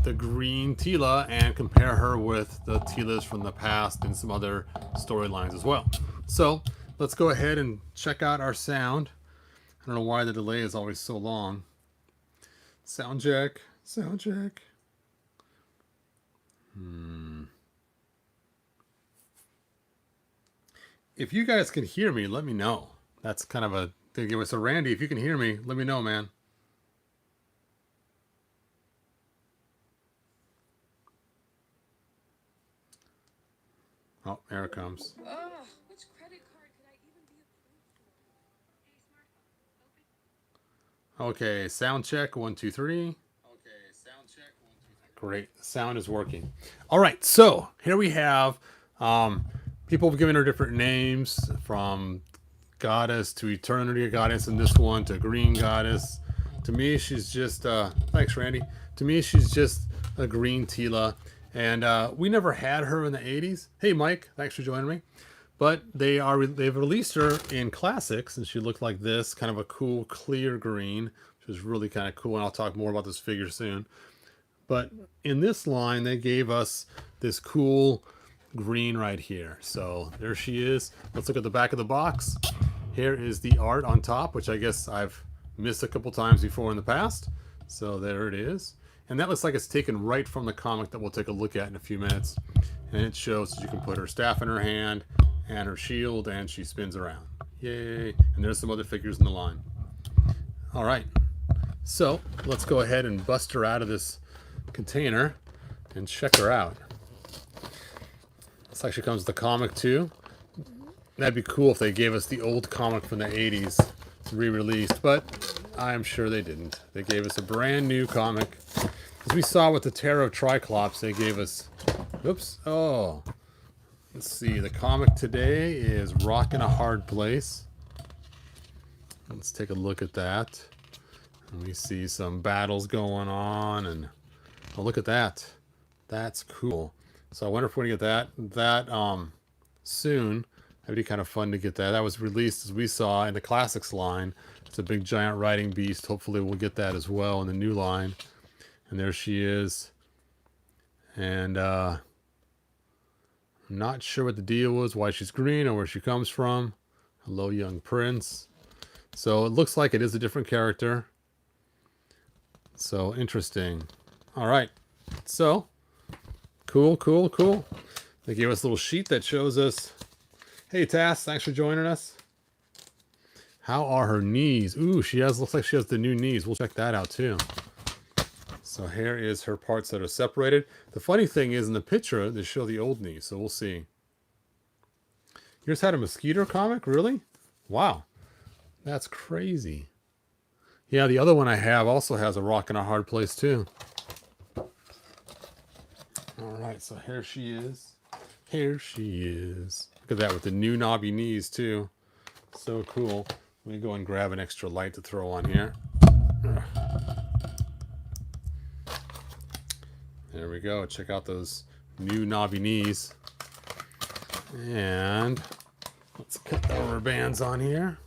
out the green Teela and compare her with the Teelas from the past and some other storylines as well. So let's go ahead and check out our sound. I don't know why the delay is always so long. Sound check. Sound check. If you guys can hear me, let me know. That's kind of a thing to give us. So Randy, if you can hear me, let me know, man. Oh, there it comes. Which credit card could I even be approved for? Okay, sound check. 1, 2, 3. Okay, sound check. 1, 2, 3. Great. The sound is working. All right. So here we have people have given her different names, from goddess to eternity goddess in this one, to green goddess. To me, she's just, thanks, Randy. To me, she's just a green Teela. And we never had her in the 80s. Hey, Mike, thanks for joining me. But they've released her in classics, and she looked like this, kind of a cool, clear green, which was really kind of cool. And I'll talk more about this figure soon. But in this line, they gave us this cool green right here. So there she is. Let's look at the back of the box. Here is the art on top, which I guess I've missed a couple times before in the past. So there it is. And that looks like it's taken right from the comic that we'll take a look at in a few minutes. And it shows that you can put her staff in her hand and her shield, and she spins around. Yay. And there's some other figures in the line. All right. So let's go ahead and bust her out of this container and check her out. Looks like she comes with the comic too. That'd be cool if they gave us the old comic from the 80s re-released, but I'm sure they didn't. They gave us a brand new comic. As we saw with the Tarot Triclops, they gave us, oops, oh, let's see, the comic today is Rockin' a Hard Place. Let's take a look at that. And we see some battles going on, and oh, look at that. That's cool. So I wonder if we're gonna get that soon. That'd be kind of fun to get that. That was released, as we saw, in the classics line. It's a big giant riding beast. Hopefully we'll get that as well in the new line. And there she is. And I'm not sure what the deal was, why she's green or where she comes from. Hello, young prince. So it looks like it is a different character. So interesting. All right. So cool, cool, cool. They gave us a little sheet that shows us. Hey, Tass, thanks for joining us. How are her knees? Ooh, looks like she has the new knees. We'll check that out too. So here is her parts that are separated. The funny thing is, in the picture, they show the old knees, so we'll see. Yours had a mosquito comic? Really? Wow. That's crazy. Yeah, the other one I have also has a Rockin' a Hard Place too. All right, so here she is. Here she is. Look at that with the new knobby knees too. So cool. Let me go and grab an extra light to throw on here. There we go. Check out those new knobby knees. And let's cut the rubber bands on here.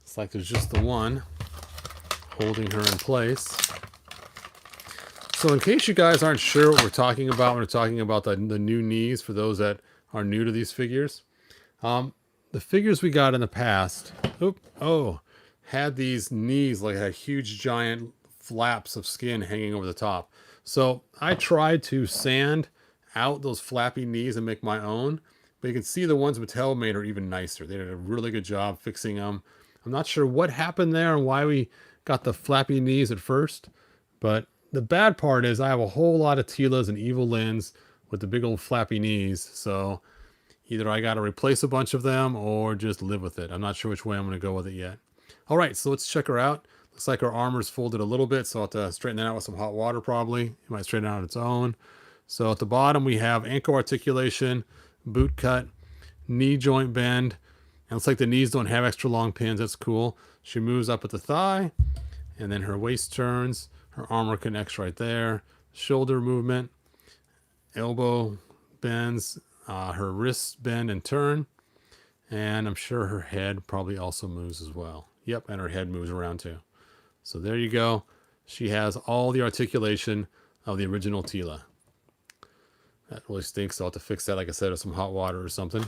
It's like there's just the one holding her in place. So in case you guys aren't sure what we're talking about when we're talking about the new knees, for those that are new to these figures, the figures we got in the past, had these knees, like had huge giant flaps of skin hanging over the top. So I tried to sand out those flappy knees and make my own, but you can see the ones Mattel made are even nicer. They did a really good job fixing them. I'm not sure what happened there and why we got the flappy knees at first, but the bad part is I have a whole lot of Teelas and Evil Lyns with the big old flappy knees. So either I got to replace a bunch of them or just live with it. I'm not sure which way I'm going to go with it yet. All right, so let's check her out. Looks like her armor's folded a little bit, so I'll have to straighten that out with some hot water probably. It might straighten out on its own. So at the bottom we have ankle articulation, boot cut, knee joint bend. And it looks like the knees don't have extra long pins. That's cool. She moves up at the thigh, and then her waist turns. Her armor connects right there. Shoulder movement, elbow bends, her wrists bend and turn. And I'm sure her head probably also moves as well. Yep, and her head moves around too. So there you go. she has all the articulation of the original Teela. That really stinks. So I'll have to fix that, like I said, with some hot water or something.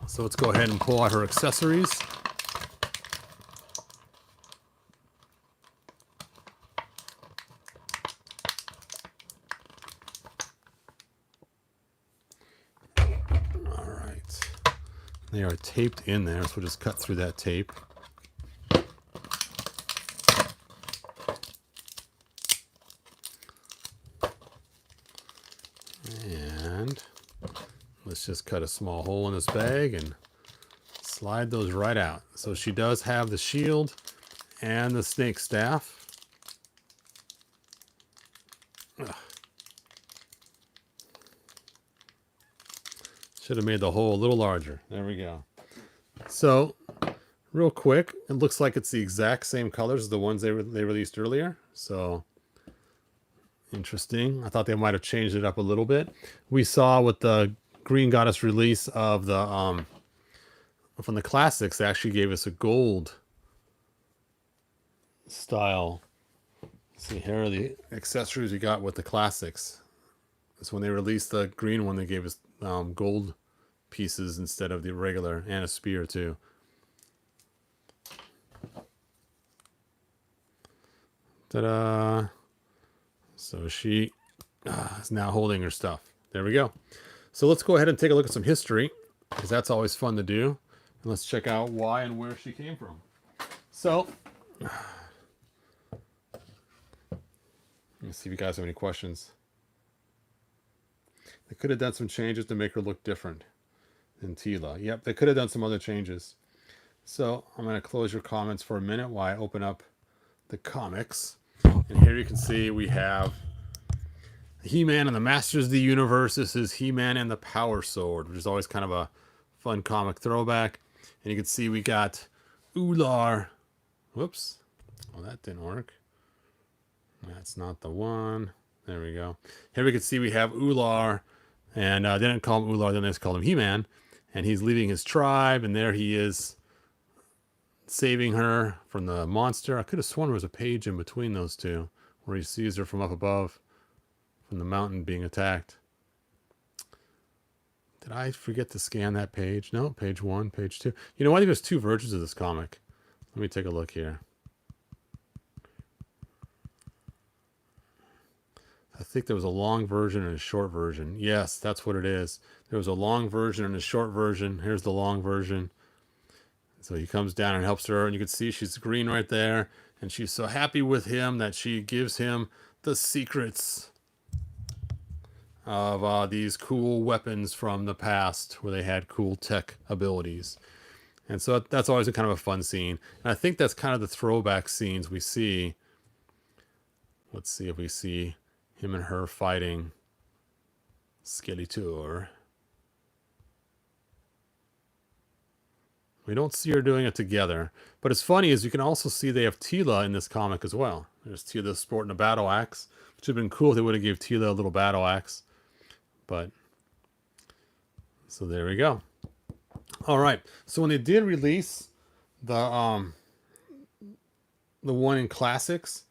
So let's go ahead and pull out her accessories. All right. They are taped in there, so we'll just cut through that tape. And let's just cut a small hole in this bag and slide those right out. So she does have the shield and the snake staff. Ugh. Should have made the hole a little larger. There we go. So real quick, it looks like it's the exact same colors as the ones they released earlier. So interesting. I thought they might have changed it up a little bit. We saw with the Green Goddess release of the from the classics, they actually gave us a gold style. Let's see, here are the accessories we got with the classics. So when they released the green one, they gave us gold pieces instead of the regular, and a spear too. Ta-da! So she is now holding her stuff. There we go. So let's go ahead and take a look at some history, because that's always fun to do. And let's check out why and where she came from. So, let me see if you guys have any questions. They could have done some changes to make her look different than Teela. Yep, they could have done some other changes. So I'm going to close your comments for a minute while I open up the comics. And here you can see we have He-Man and the Masters of the Universe. This is He-Man and the Power Sword, which is always kind of a fun comic throwback. And you can see we got Ular. Whoops. Well, that didn't work. That's not the one. There we go. Here we can see we have Ular. And they didn't call him Ular, then they just called him He-Man. And he's leaving his tribe, and there he is saving her from the monster. I could have sworn there was a page in between those two where he sees her from up above, from the mountain being attacked. Did I forget to scan that page? No, page 1, page 2. You know what? I think there's 2 versions of this comic. Let me take a look here. I think there was a long version and a short version. Yes, that's what it is. There was a long version and a short version. Here's the long version. So he comes down and helps her, and you can see she's green right there, and she's so happy with him that she gives him the secrets of these cool weapons from the past where they had cool tech abilities. And so that's always a kind of a fun scene. And I think that's kind of the throwback scenes we see. Let's see if we see him and her fighting Skeletor. We don't see her doing it together. But it's funny is you can also see they have Teela in this comic as well. There's Teela sporting a battle axe, which would have been cool if they would have gave Teela a little battle axe. But, so there we go. All right. So when they did release the one in Classics,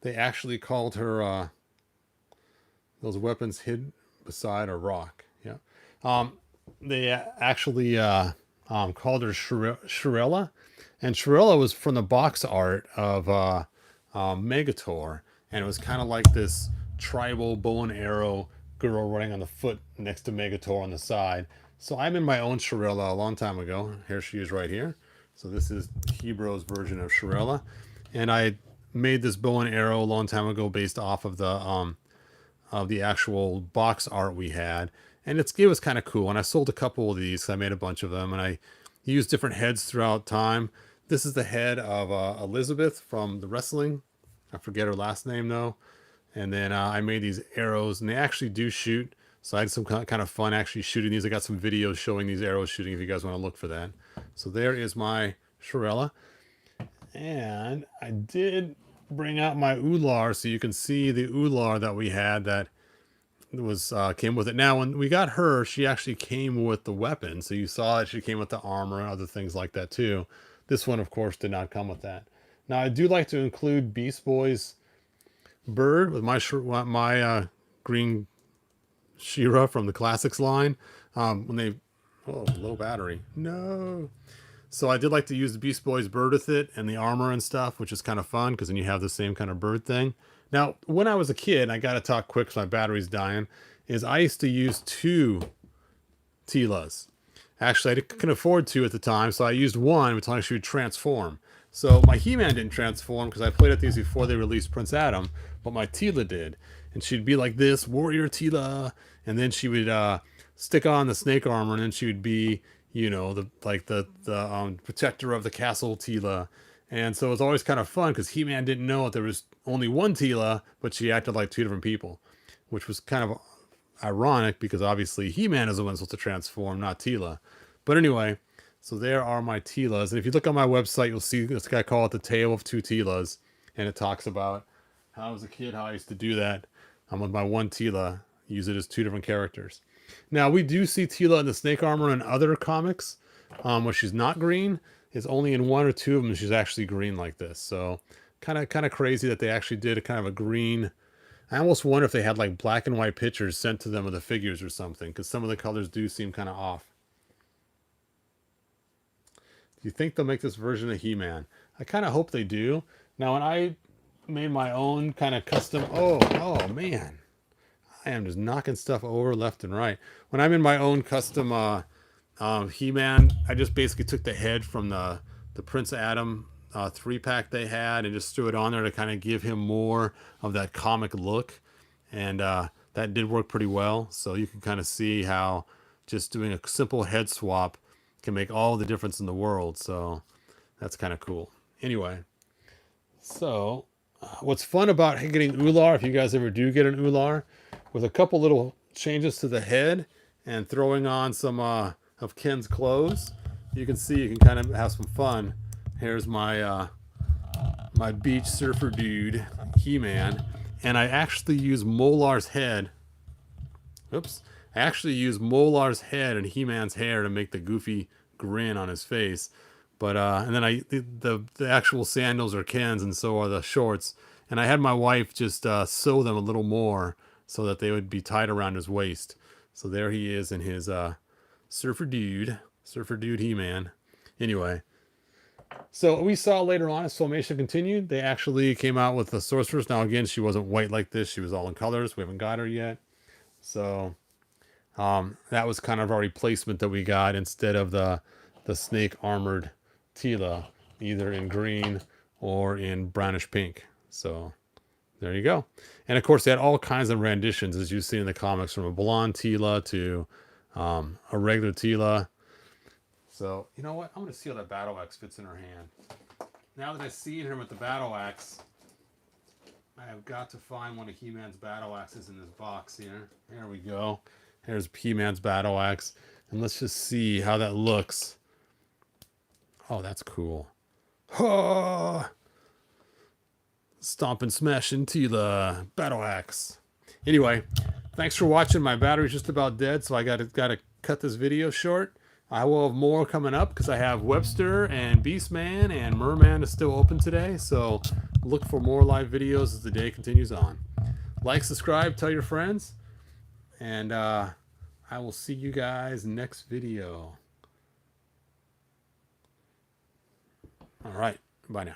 they actually called her, those weapons hid beside a rock. Yeah. They actually called her Shirella. And Shirella was from the box art of Megator. And it was kind of like this tribal bow and arrow girl running on the foot next to Megator on the side. So I'm in my own Shirella a long time ago. Here she is right here. So this is Hebreo's version of Shirella. And I made this bow and arrow a long time ago based off of the actual box art we had. And it was kind of cool. And I sold a couple of these. I made a bunch of them. And I used different heads throughout time. This is the head of Elizabeth from the wrestling. I forget her last name though. And then I made these arrows, and they actually do shoot. So I had some kind of fun actually shooting these. I got some videos showing these arrows shooting if you guys want to look for that. So there is my Shirella. And I did bring out my Ular so you can see the Ular that we had that was came with it. Now, when we got her, she actually came with the weapon. So you saw that she came with the armor and other things like that too. This one, of course, did not come with that. Now I do like to include Beast Boy's bird with my green Shira from the classics line. When they, oh, low battery, no. So I did like to use the Beast Boy's bird with it and the armor and stuff, which is kind of fun because then you have the same kind of bird thing. Now, when I was a kid, I got to talk quick because my battery's dying, is I used to use 2 Teelas. Actually, I couldn't afford 2 at the time, so I used 1 until she would transform. So my He-Man didn't transform because I played at these before they released Prince Adam, but my Teela did. And she'd be like this, Warrior Teela, and then she would stick on the snake armor, and then she would be, you know, the protector of the castle Teela. And so it was always kind of fun because He-Man didn't know that there was only one Teela, but she acted like 2 different people, which was kind of ironic because obviously He-Man is the one supposed to transform, not Teela. But anyway, so there are my Teelas. And if you look on my website, you'll see this guy call it the Tale of 2 Teelas. And it talks about how as a kid, how I used to do that. I'm with my one Teela, use it as 2 different characters. Now, we do see Teela in the snake armor in other comics, where she's not green. It's only in 1 or 2 of them she's actually green like this. So kind of crazy that they actually did a kind of a green. I almost wonder if they had like black and white pictures sent to them of the figures or something, because some of the colors do seem kind of off. Do you think they'll make this version of He-Man? I kind of hope they do. Now, when I made my own kind of custom... Oh, man. I am just knocking stuff over left and right. When I'm in my own custom He-Man, I just basically took the head from the Prince Adam 3-pack they had and just threw it on there to kind of give him more of that comic look. And that did work pretty well. So you can kind of see how just doing a simple head swap can make all the difference in the world. So that's kind of cool. Anyway, so what's fun about getting Ular, if you guys ever do get an Ular, with a couple little changes to the head and throwing on some of Ken's clothes, you can see you can kind of have some fun. Here's my my beach surfer dude, He-Man, and I actually use Molar's head. Oops. I actually use Molar's head and He-Man's hair to make the goofy grin on his face. But and then the actual sandals are Ken's and so are the shorts. And I had my wife just sew them a little more so that they would be tied around his waist. So there he is in his surfer dude He-Man. Anyway, so we saw later on as Filmation continued, they actually came out with the sorceress. Now again, she wasn't white like this; she was all in colors. We haven't got her yet, so that was kind of our replacement that we got instead of the snake armored Teela, either in green or in brownish pink. So there you go. And of course, they had all kinds of renditions, as you see in the comics, from a blonde Teela to a regular Teela. So, you know what? I'm going to see how that battle axe fits in her hand. Now that I've seen her with the battle axe, I have got to find one of He-Man's battle axes in this box here. There we go. Here's He-Man's battle axe. And let's just see how that looks. Oh, that's cool. Oh! Stomping, smashing Teela battle axe. Anyway, thanks for watching. My battery's just about dead, so I got to cut this video short. I will have more coming up because I have Webster and Beastman and Merman is still open today. So look for more live videos as the day continues on. Like, subscribe, tell your friends, and I will see you guys next video. All right. Bye now.